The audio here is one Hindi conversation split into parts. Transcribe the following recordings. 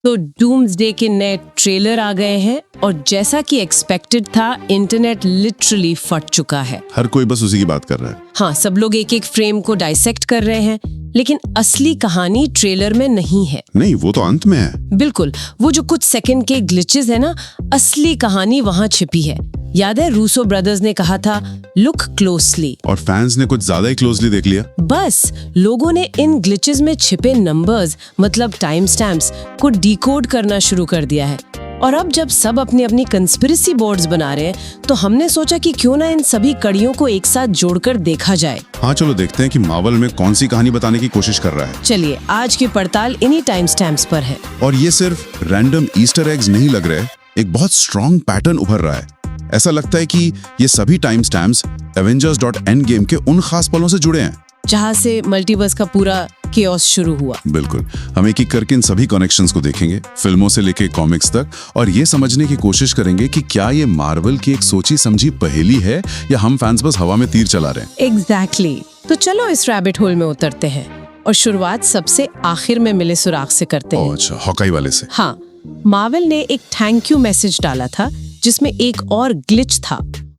तो डूम्सडे के नए ट्रेलर आ गए हैं और जैसा कि एक्सपेक्टेड था, इंटरनेट लिटरली फट चुका है। हर कोई बस उसी की बात कर रहा है। हाँ, सब लोग एक एक फ्रेम को डाइसेक्ट कर रहे हैं, लेकिन असली कहानी ट्रेलर में नहीं है। नहीं, वो तो अंत में है। बिल्कुल, वो जो कुछ सेकंड के ग्लिचेस है ना, असली कहानी वहाँ छिपी है। याद है रूसो ब्रदर्स ने कहा था लुक क्लोजली, और फैंस ने कुछ ज्यादा ही क्लोजली देख लिया। बस लोगों ने इन ग्लिचेस में छिपे नंबर्स मतलब टाइम स्टैम्प्स को डिकोड करना शुरू कर दिया है। और अब जब सब अपनी अपनी कंस्पिरेसी बोर्ड्स बना रहे हैं, तो हमने सोचा कि क्यों ना इन सभी कड़ियों को एक साथ जोड़कर देखा जाए। हाँ, चलो देखते हैं कि मार्वल में कौन सी कहानी बताने की कोशिश कर रहा है। चलिए, आज की पड़ताल इन्हीं टाइम स्टैम्प्स पर है। और ये सिर्फ रैंडम ईस्टर एग्स नहीं लग रहे, एक बहुत स्ट्रॉन्ग पैटर्न उभर रहा है। ऐसा लगता है कि ये सभी टाइम स्टैम्प्स Avengers.Endgame के उन खास पलों से जुड़े हैं जहाँ से मल्टीवर्स का पूरा केओस शुरू हुआ। बिल्कुल, हम एक एक करके इन सभी कनेक्शंस को देखेंगे, फिल्मों से लेके कॉमिक्स तक, और ये समझने की कोशिश करेंगे कि क्या ये मार्वल की एक सोची समझी पहेली है या हम फैंस बस हवा में तीर चला रहे हैं। एग्जैक्टली। तो चलो इस रैबिट होल में उतरते हैं और शुरुआत सबसे आखिर में मिले सुराग से करते हैं। अच्छा, हॉकाई वाले से। हाँ, मार्वल ने एक थैंक यू मैसेज डाला था जिसमें एक और ग्लिच था,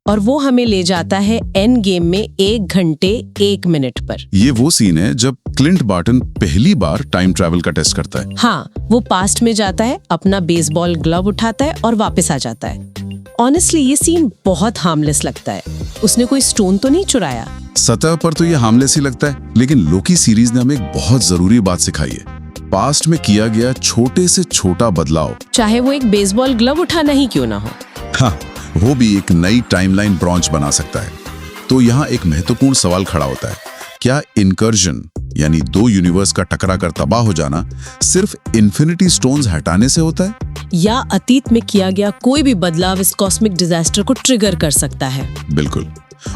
और वो हमें ले जाता है एंड गेम में 1 घंटे 1 मिनट पर। ये वो सीन है जब क्लिंट बार्टन पहली बार टाइम ट्रैवल का टेस्ट करता है। हाँ, वो पास्ट में जाता है, अपना बेसबॉल ग्लव उठाता है और वापस आ जाता है। ऑनेस्टली ये सीन बहुत हार्मलेस लगता है। उसने कोई स्टोन तो नहीं चुराया। सतह पर तो ये हार्मलेस ही लगता है, लेकिन लोकी सीरीज ने हमें एक बहुत जरूरी बात सिखाई है। पास्ट में किया गया छोटे से छोटा बदलाव, चाहे वो एक बेसबॉल ग्लव उठाना ही क्यों ना हो, हाँ, वो भी एक नई टाइमलाइन ब्रांच बना सकता है। तो यहाँ एक महत्वपूर्ण सवाल खड़ा होता है, क्या इनकर्जन यानी 2 यूनिवर्स का टकरा कर तबाह हो जाना सिर्फ इन्फिनिटी स्टोन्स हटाने से होता है, या अतीत में किया गया कोई भी बदलाव इस कॉस्मिक डिजास्टर को ट्रिगर कर सकता है? बिल्कुल,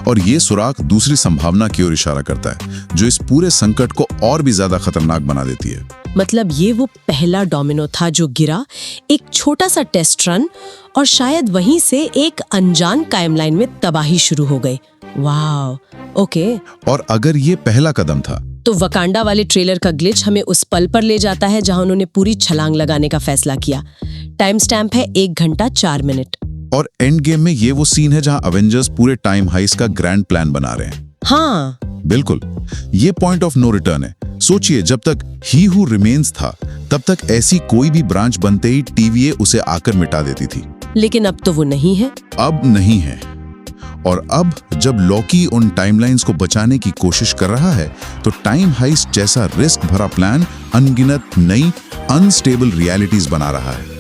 और ये सुराग दूसरी संभावना की ओर इशारा करता है, जो इस पूरे संकट को और भी ज्यादा खतरनाक बना देती है। मतलब ये वो पहला डोमिनो था जो गिरा, एक छोटा सा टेस्ट रन, और शायद वहीं से एक अनजान टाइमलाइन में तबाही शुरू हो गई। वाह, ओके। और अगर ये पहला कदम था, तो वकांडा वाले ट्रेलर का ग्लिच हमें उस पल पर ले जाता है जहां उन्होंने पूरी छलांग लगाने का फैसला किया। टाइम स्टैम्प है 1 घंटा 4 मिनट। और एंड गेम में ये वो सीन है जहां अवेंजर्स पूरे टाइम हाइस्ट का ग्रैंड प्लान बना रहे हैं। हाँ, बिल्कुल, ये पॉइंट ऑफ नो रिटर्न है। सोचिए, जब तक ही हु रिमेन्स था, तब तक ऐसी कोई भी ब्रांच बनते ही TVA उसे आकर मिटा देती थी। लेकिन अब तो वो नहीं है। अब नहीं है। और अब जब लॉकी उन टाइमलाइंस को बचाने की कोशिश कर रहा है, तो टाइम हाइस्ट जैसा रिस्क भरा प्लान अनगिनत नई अनस्टेबल रियलिटीज बना रहा है।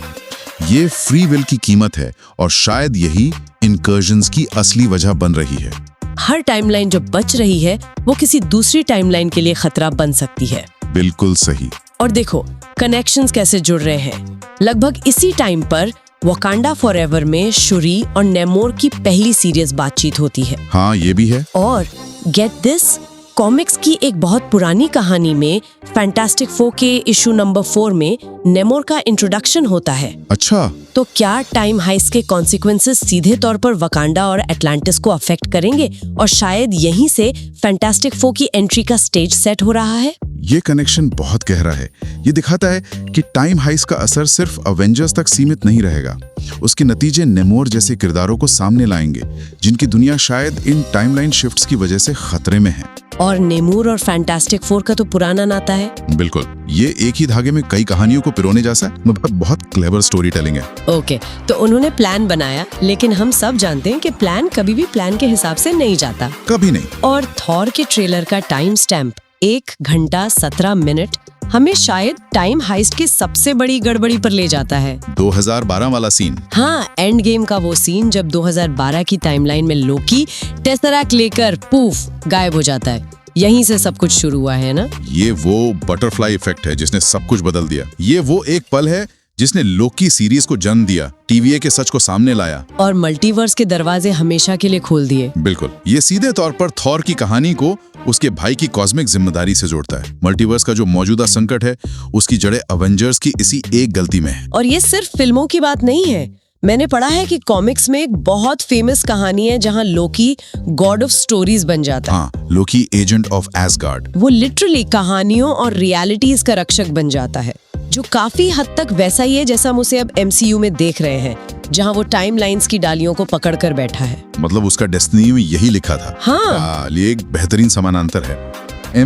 ये फ्री विल की कीमत है, और शायद यही इनकर्जन्स की असली वजह बन रही है। हर टाइमलाइन जो बच रही है, वो किसी दूसरी टाइमलाइन के लिए खतरा बन सकती है। बिल्कुल सही। और देखो कनेक्शंस कैसे जुड़ रहे हैं। लगभग इसी टाइम पर वकांडा फॉरएवर में शूरी और नेमोर की पहली सीरियस बातचीत होती है। हाँ, ये भी है। और गेट दिस, कॉमिक्स की एक बहुत पुरानी कहानी में फैंटास्टिक फोर के इशू नंबर 4 में नेमोर का इंट्रोडक्शन होता है। अच्छा, तो क्या टाइम हाइस्ट के कॉन्सिक्वेंसेस सीधे तौर पर वकांडा और एटलांटिस को अफेक्ट करेंगे, और शायद यहीं से फैंटास्टिक फोर की एंट्री का स्टेज सेट हो रहा है? ये कनेक्शन बहुत गहरा है। ये दिखाता है कि टाइम हाइस्ट का असर सिर्फ अवेंजर्स तक सीमित नहीं रहेगा। उसके नतीजे नेमोर जैसे किरदारों को सामने लाएंगे, जिनकी दुनिया शायद इन टाइमलाइन शिफ्ट्स की वजह से खतरे में है। और नेमोर और फैंटास्टिक फोर का तो पुराना नाता है। बिल्कुल, ये एक ही धागे में कई कहानियों को पिरोने जैसा बहुत क्लेवर स्टोरी टेलिंग है। ओके, तो उन्होंने प्लान बनाया, लेकिन हम सब जानते हैं कि प्लान कभी भी प्लान के हिसाब से नहीं जाता। कभी नहीं। और थॉर के ट्रेलर का टाइम स्टैम्प 1 घंटा 17 मिनट हमें शायद टाइम हाइस्ट की सबसे बड़ी गड़बड़ी पर ले जाता है। 2012 वाला सीन। हाँ, एंड गेम का वो सीन जब 2012 की टाइमलाइन में लोकी टेसराक्ट लेकर पूफ गायब हो जाता है। यहीं से सब कुछ शुरू हुआ है ना। ये वो बटरफ्लाई इफेक्ट है जिसने सब कुछ बदल दिया। ये वो एक पल है जिसने लोकी सीरीज को जन्म दिया, TVA के सच को सामने लाया, और मल्टीवर्स के दरवाजे हमेशा के लिए खोल दिए। बिल्कुल, ये सीधे तौर पर थॉर की कहानी को उसके भाई की कॉस्मिक जिम्मेदारी से जोड़ता है। मल्टीवर्स का जो मौजूदा संकट है, उसकी जड़ें अवेंजर्स की इसी एक गलती में है। और ये सिर्फ फिल्मों की बात नहीं है। मैंने पढ़ा है कि कॉमिक्स में एक बहुत फेमस कहानी है जहां लोकी गॉड ऑफ स्टोरीज बन जाता है। हाँ, लोकी एजेंट ऑफ एसगार्ड। वो लिटरली कहानियों और रियलिटीज का रक्षक बन जाता है। जो काफी हद तक वैसा ही है जैसा हम उसे अब MCU में देख रहे हैं, जहां वो टाइमलाइंस की डालियों को पकड़कर बैठा है। मतलब उसका डेस्टिनी में यही लिखा था। हाँ। ये एक बेहतरीन समानांतर है।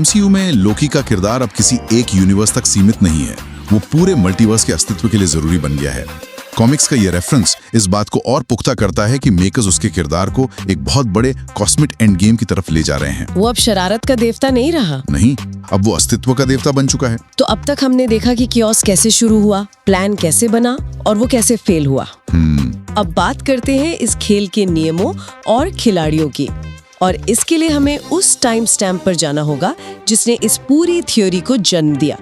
MCU में लोकी का किरदार अब किसी एक यूनिवर्स तक सीमित नहीं है, वो पूरे मल्टीवर्स के अस्तित्व के लिए जरूरी बन गया है। कॉमिक्स का ये रेफरेंस इस बात को और पुख्ता करता है कि मेकर्स उसके किरदार को एक बहुत बड़े कॉस्मिक एंड गेम की तरफ ले जा रहे हैं। वो अब शरारत का देवता नहीं रहा। नहीं, अब वो अस्तित्व का देवता बन चुका है। तो अब तक हमने देखा कि कियोस कैसे शुरू हुआ, प्लान कैसे बना और वो कैसे फेल हुआ। अब बात करते हैं इस खेल के नियमों और खिलाड़ियों की, और इसके लिए हमें उस टाइम स्टैम्प पर जाना होगा जिसने इस पूरी थ्योरी को जन्म दिया।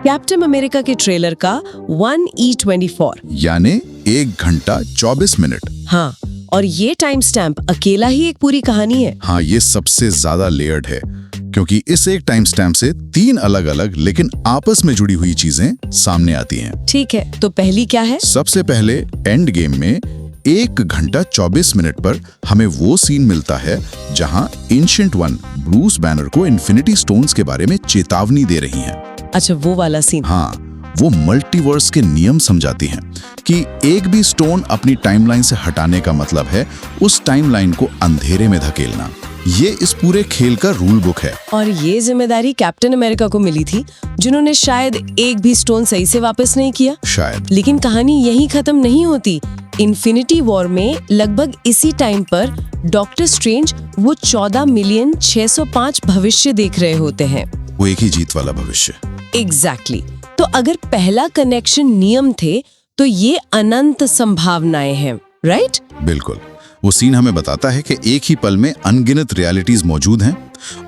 कैप्टन अमेरिका के ट्रेलर का 1E24 यानी 1 घंटा 24 मिनट। हाँ, और ये टाइम स्टैम्प अकेला ही एक पूरी कहानी है। हाँ, ये सबसे ज्यादा लेयर्ड है, क्योंकि इस एक टाइम स्टैम्प से 3 अलग-अलग लेकिन आपस में जुड़ी हुई चीजें सामने आती हैं। ठीक है, तो पहली क्या है? सबसे पहले एंड गेम में 1 घंटा 24 मिनट पर हमें वो सीन मिलता है जहां एंशिएंट वन ब्रूस बैनर को इन्फिनिटी स्टोन्स के बारे में चेतावनी दे रही हैं। अच्छा, वो वाला सीन। हाँ, वो मल्टीवर्स के नियम समझाती हैं कि एक भी स्टोन अपनी टाइमलाइन से हटाने का मतलब है उस टाइमलाइन को अंधेरे में धकेलना। ये इस पूरे खेल का रूल बुक है। और ये जिम्मेदारी कैप्टन अमेरिका को मिली थी, जिन्होंने शायद एक भी स्टोन सही से वापस नहीं किया। शायद। लेकिन कहानी यहीं खत्म नहीं होती। इन्फिनिटी वॉर में लगभग इसी टाइम पर डॉक्टर स्ट्रेंज वो 14,605,000 भविष्य देख रहे होते हैं। वो एक ही जीत वाला भविष्य। एग्जैक्टली। तो अगर पहला कनेक्शन नियम थे, तो ये अनंत संभावनाएं हैं, राइट? बिल्कुल। वो सीन हमें बताता है कि एक ही पल में अनगिनत रियलिटीज मौजूद हैं,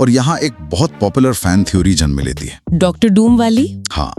और यहाँ एक बहुत पॉपुलर फैन थ्योरी जन्म लेती है। डॉक्टर डूम वाली? हाँ,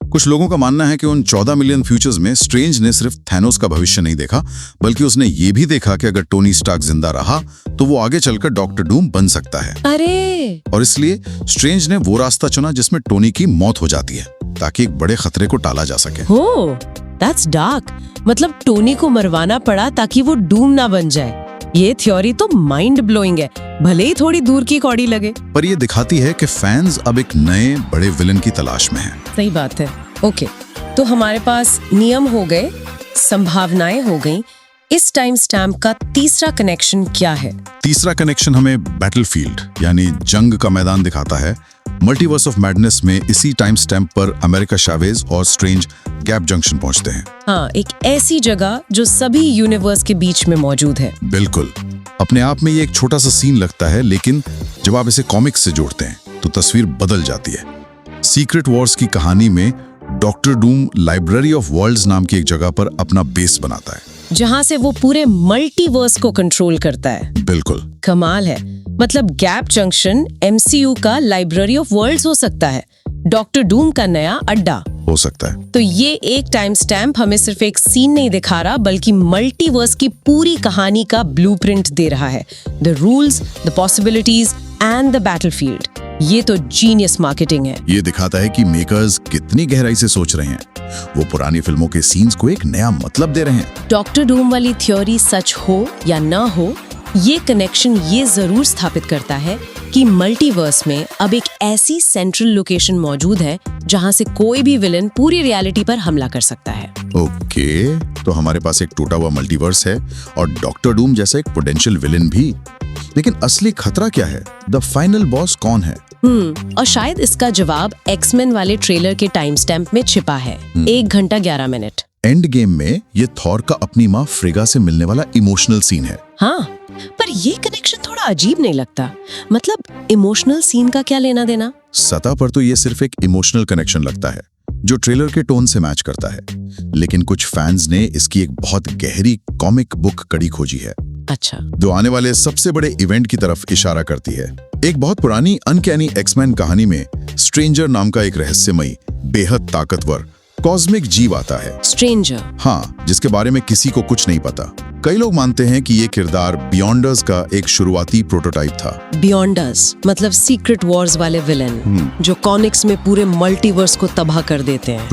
कुछ लोगों का मानना है कि उन 14 मिलियन फ्यूचर्स में स्ट्रेंज ने सिर्फ थैनोस का भविष्य नहीं देखा, बल्कि उसने ये भी देखा कि अगर टोनी स्टार्क जिंदा रहा तो वो आगे चलकर डॉक्टर डूम बन सकता है। अरे! और इसलिए स्ट्रेंज ने वो रास्ता चुना जिसमें टोनी की मौत हो जाती है, ताकि एक बड़े खतरे को टाला जा सके। हो, दैट्स डार्क। मतलब टोनी को मरवाना पड़ा ताकि वो डूम ना बन जाए। ये थ्योरी तो माइंड ब्लोइंग है, भले ही थोड़ी दूर की कौड़ी लगे। पर ये दिखाती है कि फैंस अब एक नए बड़े विलन की तलाश में हैं। सही बात है। ओके, तो हमारे पास नियम हो गए, संभावनाएं हो गई। इस टाइम स्टैम्प का तीसरा कनेक्शन क्या है? तीसरा कनेक्शन हमें बैटलफील्ड यानी जंग का मैदान दिखाता है। मल्टीवर्स ऑफ मैडनेस में इसी टाइम स्टैम्प पर अमेरिका चावेज और स्ट्रेंज गैप जंक्शन पहुंचते हैं। हाँ, एक ऐसी जगह जो सभी यूनिवर्स के बीच में मौजूद है। बिल्कुल। अपने आप में ये एक छोटा सा सीन लगता है, लेकिन जब आप इसे कॉमिक्स से जोड़ते हैं तो तस्वीर बदल जाती है। सीक्रेट वॉर्स की कहानी में doctor Doom library of worlds नाम की एक जगह पर अपना बेस बनाता है, जहां से वो पूरे मल्टीवर्स को कंट्रोल करता है। बिल्कुल। कमाल है। मतलब गैप जंक्शन MCU का लाइब्रेरी ऑफ वर्ल्ड्स हो सकता है, डॉक्टर डूम का नया अड्डा हो सकता है। तो ये एक टाइम स्टैम्प हमें सिर्फ एक सीन नहीं दिखा रहा, बल्कि मल्टीवर्स की पूरी कहानी का ब्लूप्रिंट दे रहा है। The rules, the possibilities and the battlefield. ये तो जीनियस मार्केटिंग है। ये दिखाता है कि मेकर्स कितनी गहराई से सोच रहे हैं। वो पुरानी फिल्मों के सीन्स को एक नया मतलब दे रहे हैं। डॉक्टर डूम वाली थ्योरी सच हो या ना हो, ये कनेक्शन ये जरूर स्थापित करता है कि मल्टीवर्स में अब एक ऐसी सेंट्रल लोकेशन मौजूद है जहां से कोई भी विलन पूरी रियलिटी पर हमला कर सकता है। ओके, तो हमारे पास एक टूटा हुआ मल्टीवर्स है और डॉक्टर डूम जैसा एक पोटेंशियल विलन भी। लेकिन असली खतरा क्या है? द फाइनल बॉस कौन है? और शायद इसका जवाब एक्समैन वाले ट्रेलर के टाइम स्टैम्प में छिपा है। 1 घंटा 11 मिनट। एंड गेम में ये थॉर का अपनी माँ फ्रेगा से मिलने वाला इमोशनल सीन है। हाँ, पर ये कनेक्शन थोड़ा अजीब नहीं लगता? मतलब इमोशनल सीन का क्या लेना देना? सतह पर तो ये सिर्फ एक इमोशनल कनेक्शन लगता है जो ट्रेलर के टोन से मैच करता है, लेकिन कुछ फैंस ने इसकी एक बहुत गहरी कॉमिक बुक कड़ी खोजी है। अच्छा। जो आने वाले सबसे बड़े इवेंट की तरफ इशारा करती है। एक बहुत पुरानी अनकैनी एक्समैन कहानी में स्ट्रेंजर नाम का एक रहस्यमयी, बेहद ताकतवर कॉस्मिक जीव आता है। स्ट्रेंजर? हाँ, जिसके बारे में किसी को कुछ नहीं पता। कई लोग मानते हैं कि ये किरदार बियॉन्डर्स का एक शुरुआती प्रोटोटाइप था। बियॉन्डर्स मतलब सीक्रेट वॉर्स वाले विलन जो कॉमिक्स में पूरे मल्टीवर्स को तबाह कर देते हैं।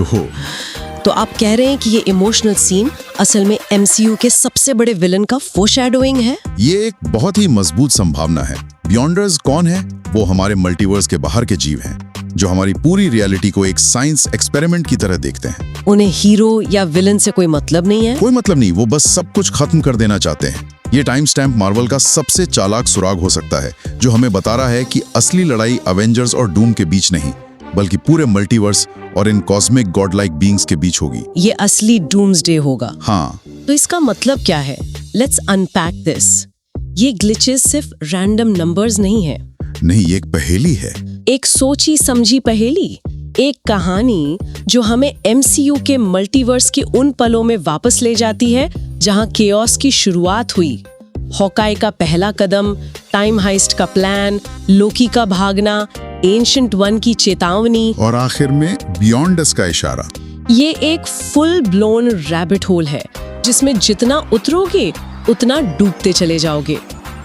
तो आप कह रहे हैं कि ये इमोशनल सीन असल में MCU के सबसे बड़े विलन का फोरशैडोइंग है? ये एक बहुत ही मजबूत संभावना है। बियॉन्डर्स कौन है? वो हमारे मल्टीवर्स के बाहर के जीव हैं, जो हमारी पूरी रियलिटी को एक साइंस एक्सपेरिमेंट की तरह देखते हैं। उन्हें हीरो या विलन से कोई मतलब नहीं है। कोई मतलब नहीं, वो बस सब कुछ खत्म कर देना चाहते हैं। ये टाइम स्टैम्प मार्वल का सबसे चालाक सुराग हो सकता है, जो हमें बता रहा है कि असली लड़ाई अवेंजर्स और डूम के बीच नहीं, बल्कि पूरे मल्टीवर्स और इन कॉस्मिक गॉड लाइक बीइंग्स के बीच होगी। ये असली डूम्सडे होगा। हाँ, तो इसका मतलब क्या है? Let's unpack this. ये ग्लिचेस सिर्फ रैंडम नंबर्स नहीं है। नहीं, ये एक पहेली है। एक सोची समझी पहेली, एक कहानी जो हमें MCU के मल्टीवर्स के उन पलों में वापस ले जाती है जहां केओस की शुरुआत हुई। हॉकाई का पहला कदम, टाइम हाइस्ट का प्लान, लोकी का भागना, एंशिएंट वन की चेतावनी और आखिर में बियॉन्ड अस का इशारा। ये एक फुल ब्लोन रैबिट होल है जिसमें जितना उतरोगे उतना डूबते चले जाओगे।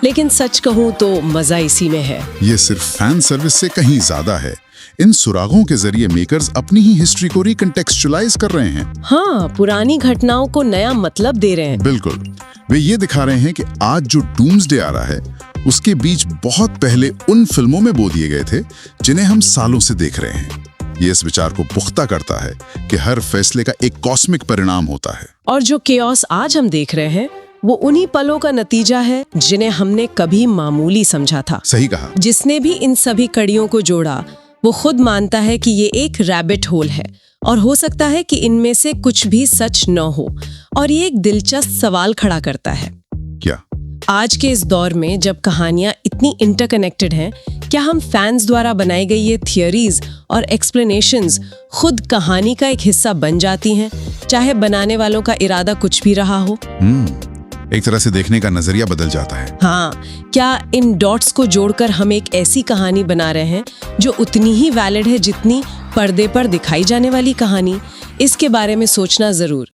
लेकिन सच कहूं तो मजा इसी में है। ये सिर्फ फैन सर्विस से कहीं ज्यादा है। इन सुरागों के जरिए मेकर्स अपनी ही हिस्ट्री को रिकंटेक्चुअलाइज कर रहे हैं। हाँ, पुरानी घटनाओं को नया मतलब दे रहे हैं। बिल्कुल, वे ये दिखा रहे हैं कि आज जो डूम्सडे आ रहा है उसके बीच बहुत पहले उन फिल्मों में बो दिए गए थे जिन्हें हम सालों से देख रहे हैं। ये इस विचार को पुख्ता करता है कि हर फैसले का एक कॉस्मिक परिणाम होता है। और जो केओस आज हम देख रहे हैं वो उन्हीं पलों का नतीजा है जिन्हें हमने कभी मामूली समझा था। सही कहा। जिसने भी इन सभी कड़ियों को जोड़ा वो खुद मानता है कि ये एक रैबिट होल है और हो सकता है कि इनमें से कुछ भी सच न हो। और ये एक दिलचस्प सवाल खड़ा करता है। क्या? आज के इस दौर में जब कहानियां इतनी इंटरकनेक्टेड हैं, क्या हम फैंस द्वारा बनाई गई ये थियरीज और एक्सप्लेनेशंस खुद कहानी का एक हिस्सा बन जाती हैं, चाहे बनाने वालों का इरादा कुछ भी रहा हो? एक तरह से देखने का नजरिया बदल जाता है। हाँ, क्या इन डॉट्स को जोड़कर हम एक ऐसी कहानी बना रहे हैं जो उतनी ही वैलिड है जितनी पर्दे पर दिखाई जाने वाली कहानी? इसके बारे में सोचना जरूर।